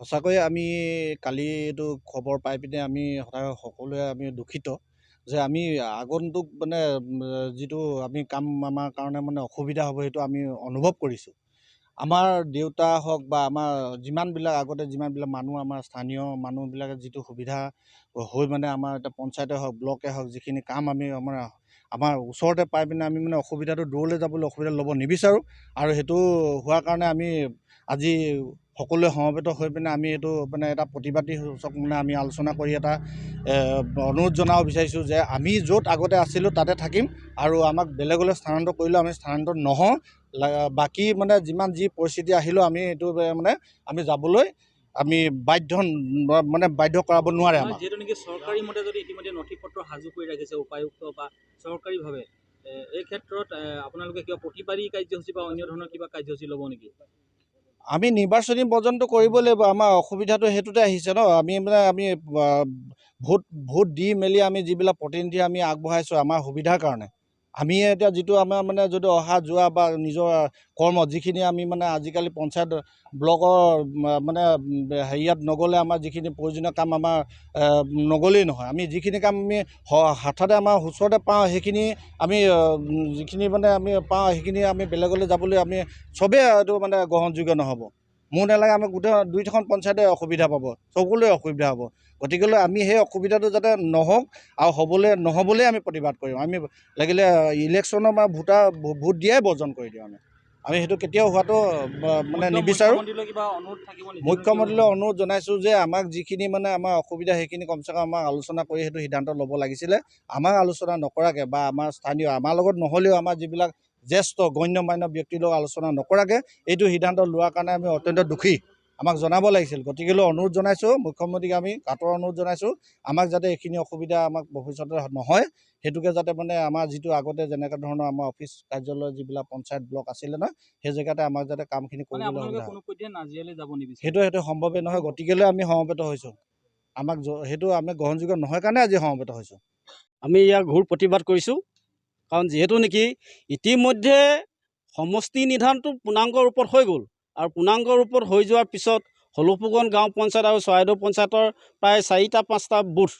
সঁচাকৈয়ে আমি কালি এইটো খবৰ পাই পিনে আমি সদায় সকলোৱে আমি দুখিত যে আমি আগন্তুক মানে যিটো আমি কাম আমাৰ কাৰণে মানে অসুবিধা হ'ব সেইটো আমি অনুভৱ কৰিছোঁ। আমাৰ দেউতা হওক বা আমাৰ যিমানবিলাক আগতে যিমানবিলাক মানুহ আমাৰ স্থানীয় মানুহবিলাকে যিটো সুবিধা হৈ মানে আমাৰ এতিয়া পঞ্চায়তে হওক ব্লকে হওক যিখিনি কাম আমি আমাৰ ওচৰতে পাই পিনে আমি মানে অসুবিধাটো দূৰলৈ যাবলৈ অসুবিধা ল'ব নিবিচাৰোঁ। আৰু সেইটো হোৱাৰ কাৰণে আমি আজি সকলোৱে সমবেত হৈ পিনে আমি এইটো মানে এটা প্ৰতিবাদী সূচক মানে আমি আলোচনা কৰি এটা অনুৰোধ জনাব বিচাৰিছোঁ যে আমি য'ত আগতে আছিলোঁ তাতে থাকিম আৰু আমাক বেলেগলৈ স্থানান্তৰ কৰিলেও আমি স্থানান্তৰ নহওঁ। বাকী মানে যিমান যি পৰিস্থিতি আহিলেও আমি এইটো মানে আমি যাবলৈ আমি বাধ্য কৰাব নোৱাৰে আমাক। যেহেতু নেকি চৰকাৰী মতে যদি ইতিমধ্যে নথি পত্ৰ সাজু কৰি ৰাখিছে উপায়ুক্ত বা চৰকাৰীভাৱে, এই ক্ষেত্ৰত আপোনালোকে কিবা প্ৰতিবাদী কাৰ্যসূচী বা অন্য ধৰণৰ কিবা কাৰ্যসূচী ল'ব নেকি? আমি নিৰ্বাচনী পৰ্যন্ত কৰিব লাগিব। আমাৰ অসুবিধাটো সেইটোতে আহিছে ন। আমি ভোট দি মেলি আমি যিবিলাক প্ৰতিনিধি আমি আগবঢ়াইছোঁ আমাৰ সুবিধাৰ কাৰণে। আমি এতিয়া যিটো আমাৰ মানে যদি অহা যোৱা বা নিজৰ কৰ্ম যিখিনি আমি মানে আজিকালি পঞ্চায়ত ব্লকৰ মানে হেৰিয়াত নগ'লে আমাৰ যিখিনি প্ৰয়োজনীয় কাম আমাৰ নগ'লেই নহয়। আমি যিখিনি কাম আমি হঠাতে আমাৰ ওচৰতে পাওঁ সেইখিনি আমি যিখিনি মানে আমি পাওঁ সেইখিনি আমি বেলেগলৈ যাবলৈ আমি চবেই এইটো মানে গ্ৰহণযোগ্য নহ'ব। মোৰ নালাগে আমি গোটেই 2খন পঞ্চায়তে অসুবিধা পাব, সকলোৱে অসুবিধা হ'ব। গতিকেলৈ আমি সেই অসুবিধাটো যাতে নহওক আৰু নহ'বলৈ আমি প্ৰতিবাদ কৰিম। আমি লাগিলে ইলেকশ্যনৰ বা ভোট দিয়াই বৰ্জন কৰি দিওঁ আমি সেইটো কেতিয়াও হোৱাটো মানে নিবিচাৰোঁ। মুখ্যমন্ত্ৰীলৈ কিবা অনুৰোধ থাকিব নেকি? মুখ্যমন্ত্ৰীলৈ অনুৰোধ জনাইছোঁ যে আমাক যিখিনি মানে আমাৰ অসুবিধা সেইখিনি কমচে কম আমাক আলোচনা কৰি সেইটো সিদ্ধান্ত ল'ব লাগিছিলে। আমাক আলোচনা নকৰাকৈ বা আমাৰ স্থানীয় আমাৰ লগত নহ'লেও আমাৰ যিবিলাক জ্যেষ্ঠ গণ্যমান্য ব্যক্তিৰ লগত আলোচনা নকৰাকৈ এইটো সিদ্ধান্ত লোৱাৰ কাৰণে আমি অত্যন্ত দুখী। আমাক জনাব লাগিছিল। গতিকেলৈ অনুৰোধ জনাইছোঁ মুখ্যমন্ত্ৰীক, আমি কাটৰ অনুৰোধ জনাইছোঁ আমাক যাতে এইখিনি অসুবিধা আমাক ভৱিষ্যতে নহয়, সেইটোকে যাতে মানে আমাৰ যিটো আগতে যেনেকৈ ধৰণৰ আমাৰ অফিচ কাৰ্যালয় যিবিলাক পঞ্চায়ত ব্লক আছিলে নহয়, সেই জেগাতে আমাক যাতে কামখিনি কৰিবলৈ সুবিধা হয়। সেইটো সম্ভৱেই নহয়। গতিকেলৈ আমি সমবেত হৈছোঁ। সেইটো আমি গ্ৰহণযোগ্য নহয় কাৰণে আজি সমবেত হৈছোঁ। আমি ইয়াক ঘোৰ প্ৰতিবাদ কৰিছোঁ। কাৰণ যিহেতু নেকি ইতিমধ্যে সমষ্টি নিৰ্ধাৰণটো পূৰ্ণাংগ ৰূপত হৈ গ'ল, আৰু পূৰ্ণাংগ ৰূপত হৈ যোৱাৰ পিছত হলুপুগন গাঁও পঞ্চায়ত আৰু চৰাইদেউ পঞ্চায়তৰ প্ৰায় 4টা-5টা বুথ,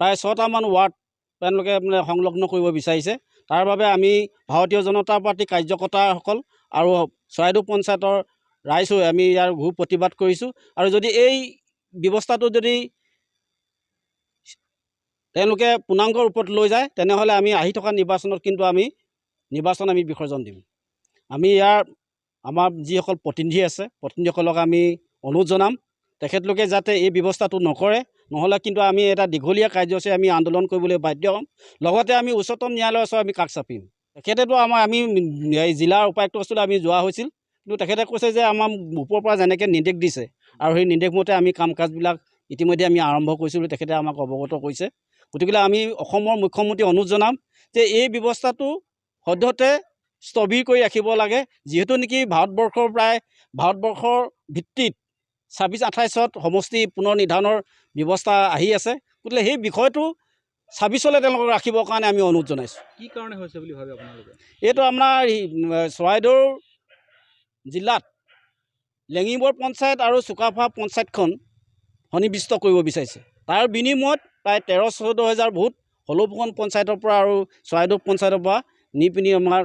প্ৰায় 6টামান ৱাৰ্ড তেওঁলোকে মানে সংলগ্ন কৰিব বিচাৰিছে। তাৰ বাবে আমি ভাৰতীয় জনতা পাৰ্টীৰ কাৰ্যকৰ্তাসকল আৰু চৰাইদেউ পঞ্চায়তৰ ৰাইজ হৈ আমি ইয়াৰ ঘোৰ প্ৰতিবাদ কৰিছোঁ। আৰু যদি এই ব্যৱস্থাটো যদি তেওঁলোকে পূৰ্ণাংগ ৰূপত লৈ যায়, তেনেহ'লে আমি আহি থকা নিৰ্বাচনত কিন্তু আমি বিসৰ্জন দিম। আমি আমাৰ যিসকল প্ৰতিনিধি আছে, প্ৰতিনিধিসকলক আমি অনুৰোধ জনাম তেখেতলোকে যাতে এই ব্যৱস্থাটো নকৰে, নহ'লে কিন্তু আমি এটা দীঘলীয়া কাৰ্যসূচী আমি আন্দোলন কৰিবলৈ বাধ্য হ'ম। লগতে আমি উচ্চতম ন্যায়ালয়ৰ ওচৰত আমি কাষ চাপিম। তেখেতেতো আমি জিলাৰ উপায়ুক্ত ওচৰলৈ আমি যোৱা হৈছিল, কিন্তু তেখেতে কৈছে যে আমাৰ ওপৰৰ পৰা যেনেকৈ নিৰ্দেশ দিছে আৰু সেই নিৰ্দেশমতে আমি কাম কাজবিলাক ইতিমধ্যে আমি আৰম্ভ কৰিছোঁ বুলি তেখেতে আমাক অৱগত কৰিছে। গতিকে আমি অসমৰ মুখ্যমন্ত্ৰীক অনুৰোধ জনাম যে এই ব্যৱস্থাটো সদ্যহতে স্থবিৰ কৰি ৰাখিব লাগে। যিহেতু নেকি ভাৰতবৰ্ষৰ ভিত্তিত 26-28ত সমষ্টি পুনৰ নিৰ্ধাৰণৰ ব্যৱস্থা আহি আছে। গতিকে সেই বিষয়টো 26লৈ তেওঁলোকক ৰাখিবৰ কাৰণে আমি অনুৰোধ জনাইছোঁ। কি কাৰণে হৈছে বুলি ভাবে আপোনালোকে? এইটো আপোনাৰ চৰাইদেউ জিলাত লেঙিবৰ পঞ্চায়ত আৰু চুকাফা পঞ্চায়তখন সন্নিৱিষ্ট কৰিব বিচাৰিছে। তাৰ বিনিময়ত প্ৰায় 13-14 হাজাৰ ভোট হলৌপুগন পঞ্চায়তৰ পৰা আৰু চৰাইদেউ পঞ্চায়তৰ পৰা নি পিনি আমাৰ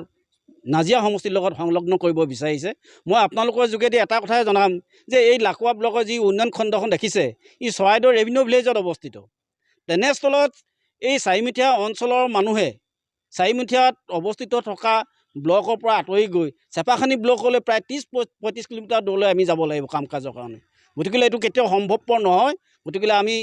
নাজিৰা সমষ্টিৰ লগত সংলগ্ন কৰিব বিচাৰিছে। মই আপোনালোকৰ যোগেদি এটা কথাই জনাম যে এই লাকুৱা ব্লকৰ যি উন্নয়ন খণ্ডখন দেখিছে, ই চৰাইদেউ ৰেভিনিউ ভিলেজত অৱস্থিত। তেনেস্থলত এই চাৰিমুঠীয়া অঞ্চলৰ মানুহে চাৰিমুঠীয়াত অৱস্থিত থকা ব্লকৰ পৰা আঁতৰি গৈ চেপাখানী ব্লকলৈ প্ৰায় 30-35 কিলোমিটাৰ দূৰলৈ আমি যাব লাগিব কাম কাজৰ কাৰণে। গতিকে এইটো কেতিয়াও সম্ভৱপৰ নহয়। গতিকে আমি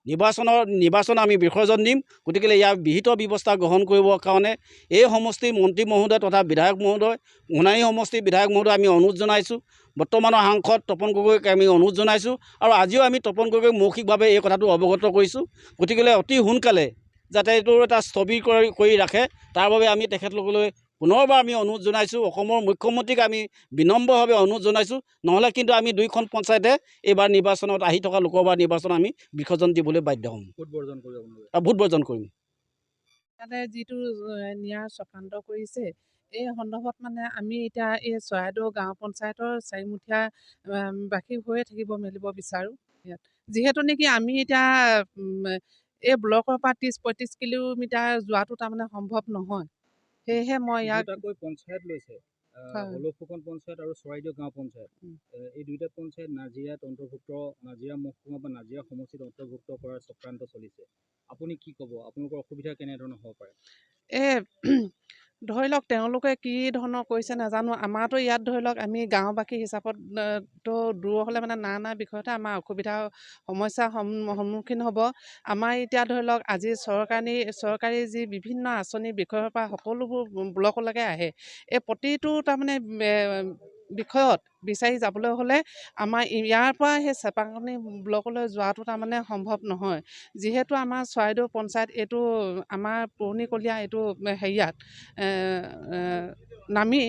নিৰ্বাচন আমি বিসৰ্জন দিম। গতিকে ইয়াৰ বিহিত ব্যৱস্থা গ্ৰহণ কৰিবৰ কাৰণে এই সমষ্টিৰ মন্ত্ৰী মহোদয় তথা বিধায়ক মহোদয়, সোণাৰী সমষ্টিৰ বিধায়ক মহোদয় আমি অনুৰোধ জনাইছোঁ। বৰ্তমানৰ সাংসদ তপন গগৈক আমি অনুৰোধ জনাইছোঁ, আৰু আজিও আমি তপন গগৈক মৌখিকভাৱে এই কথাটো অৱগত কৰিছোঁ। গতিকে অতি সোনকালে যাতে এইটো এটা স্থবিৰ কৰি ৰাখে, তাৰ বাবে আমি তেখেতলোকলৈ পুনৰবাৰ আমি অনুৰোধ জনাইছোঁ। অসমৰ মুখ্যমন্ত্ৰীক আমি বিনম্ৰভাৱে অনুৰোধ জনাইছোঁ। নহ'লে কিন্তু আমি 2খন পঞ্চায়তে এইবাৰ নিৰ্বাচনত আহি থকা লোকসভা নিৰ্বাচনত আমি বিসৰ্জন দিবলৈ বাধ্য হ'ম। ভোট বৰ্জন কৰিম। ইয়াতে যিটো ন্যায় চক্ৰান্ত কৰিছে, এই সন্দৰ্ভত মানে আমি এতিয়া এই চৰাইদেউ গাঁও পঞ্চায়তৰ চাৰিমুখীয়া বাসী হৈয়ে থাকিব মেলিব বিচাৰোঁ ইয়াত। যিহেতু নেকি আমি এতিয়া এই ব্লকৰ পৰা 30-35 কিলোমিটাৰ যোৱাটো তাৰমানে সম্ভৱ নহয়। সেয়েহে মই ইয়াক দুটাকৈ পঞ্চায়ত লৈছে, হয়। হলৌফুকন পঞ্চায়ত আৰু চৰাইদেউ গাঁও পঞ্চায়ত। এই দুইটা পঞ্চায়ত নাজিৰাত অন্তৰ্ভুক্ত, নাজিৰা মহকুমা বা নাজিৰা সমষ্টিত অন্তৰ্ভুক্ত কৰাৰ চক্ৰান্ত চলিছে। আপুনি কি ক'ব? আপোনালোকৰ অসুবিধা কেনেধৰণৰ হ'ব পাৰে? ধৰি লওক তেওঁলোকে কি ধৰণৰ কৰিছে নাজানো। আমাৰতো ইয়াত ধৰি লওক আমি গাঁওবাসী হিচাপত তো দূৰ হ'লে মানে নানা বিষয়তে আমাৰ অসুবিধাৰ সমস্যাৰ সন্মুখীন হ'ব। আমাৰ এতিয়া ধৰি লওক আজি চৰকাৰী যি বিভিন্ন আঁচনিৰ বিষয়ৰ পৰা সকলোবোৰ ব্লকলৈকে আহে। এই প্ৰতিটো তাৰমানে বিষয়ত বিচাৰি যাবলৈ হ'লে আমাৰ ইয়াৰ পৰা সেই চেপাংকনি ব্লকলৈ যোৱাটো তাৰমানে সম্ভৱ নহয়। যিহেতু আমাৰ চৰাইদেউ পঞ্চায়ত এইটো আমাৰ পুৰণিকলীয়া এইটো হেৰিয়াত নামি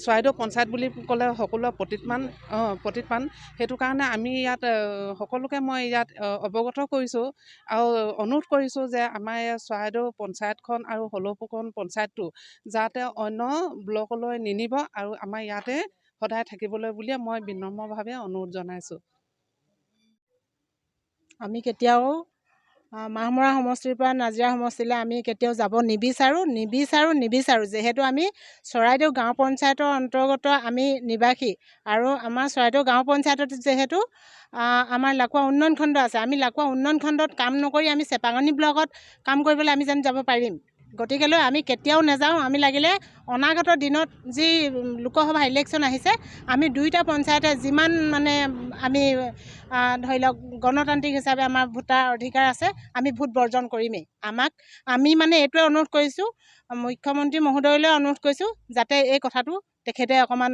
চৰাইদেউ পঞ্চায়ত বুলি ক'লে সকলোৱে প্ৰতীতমান। সেইটো কাৰণে আমি ইয়াত সকলোকে মই ইয়াত অৱগত কৰিছোঁ আৰু অনুৰোধ কৰিছোঁ যে আমাৰ এই চৰাইদেউ পঞ্চায়তখন আৰু হলৌফুকন পঞ্চায়তটো যাতে অন্য ব্লকলৈ নিনিব আৰু আমাৰ ইয়াতে সদায় থাকিবলৈ বুলিয়ে মই বিনম্ৰভাৱে অনুৰোধ জনাইছোঁ। আমি কেতিয়াও মাহমৰা সমষ্টিৰ পৰা নাজিৰা সমষ্টিলৈ আমি কেতিয়াও যাব নিবিচাৰোঁ। যিহেতু আমি চৰাইদেউ গাঁও পঞ্চায়তৰ অন্তৰ্গত আমি নিবাসী আৰু আমাৰ চৰাইদেউ গাঁও পঞ্চায়তত যিহেতু আমাৰ লাকুৱা উন্নয়ন খণ্ড আছে। আমি লাকুৱা উন্নয়ন খণ্ডত কাম নকৰি আমি চেপাঙনি ব্লকত কাম কৰিবলৈ আমি যেন যাব পাৰিম। গতিকেলৈ আমি কেতিয়াও নাযাওঁ। আমি লাগিলে অনাগত দিনত যি লোকসভা ইলেকশ্যন আহিছে আমি দুইটা পঞ্চায়তে যিমান মানে আমি ধৰি লওক গণতান্ত্ৰিক হিচাপে আমাৰ ভোটাৰ অধিকাৰ আছে, আমি ভোট বৰ্জন কৰিমেই। আমি মানে এইটোৱে অনুৰোধ কৰিছোঁ, মুখ্যমন্ত্ৰী মহোদয়লৈ অনুৰোধ কৰিছোঁ যাতে এই কথাটো তেখেতে অকণমান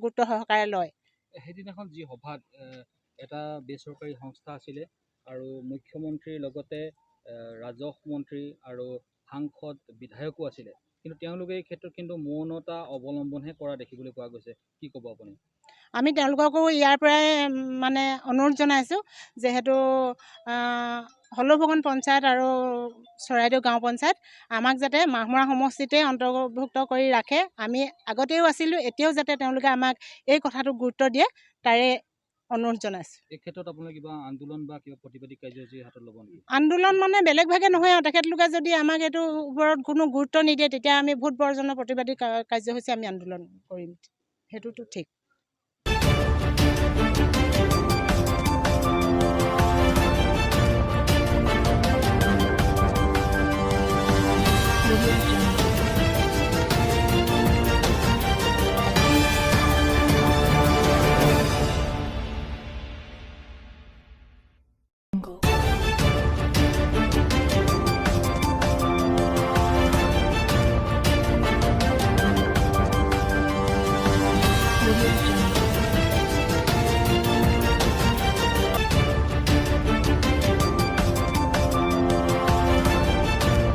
গুৰুত্ব সহকাৰে লয়। সেইদিনাখন যি সভাত এটা বেচৰকাৰী সংস্থা আছিলে আৰু মুখ্যমন্ত্ৰীৰ লগতে ৰাজহ মন্ত্ৰী আৰু সাংসদ বিধায়কো আছিলে, কিন্তু তেওঁলোকে এই ক্ষেত্ৰত কিন্তু মৌনতা অৱলম্বনহে কৰা দেখিবলৈ পোৱা গৈছে। কি ক'ব আপুনি? আমি তেওঁলোককো ইয়াৰ পৰাই মানে অনুৰোধ জনাইছোঁ, যিহেতু হলৌফুকন পঞ্চায়ত আৰু চৰাইদেউ গাঁও পঞ্চায়ত আমাক যাতে মাহমৰা সমষ্টিতে অন্তৰ্ভুক্ত কৰি ৰাখে। আমি আগতেও আছিলোঁ, এতিয়াও যাতে তেওঁলোকে আমাক এই কথাটো গুৰুত্ব দিয়ে তাৰে অনুৰোধ জনাইছোঁ। এই ক্ষেত্ৰত আপোনালোকে কিবা আন্দোলন বা কিবা প্ৰতিবাদী কাৰ্যসূচী হাতত ল'ব নেকি? আন্দোলন মানে বেলেগভাগে নহয় আৰু তেখেতলোকে যদি আমাক এইটো ওপৰত কোনো গুৰুত্ব নিদিয়ে তেতিয়া আমি ভোট বৰ্জনৰ প্ৰতিবাদী কাৰ্যসূচী আমি আন্দোলন কৰিম, সেইটোতো ঠিক। Audio Jungle.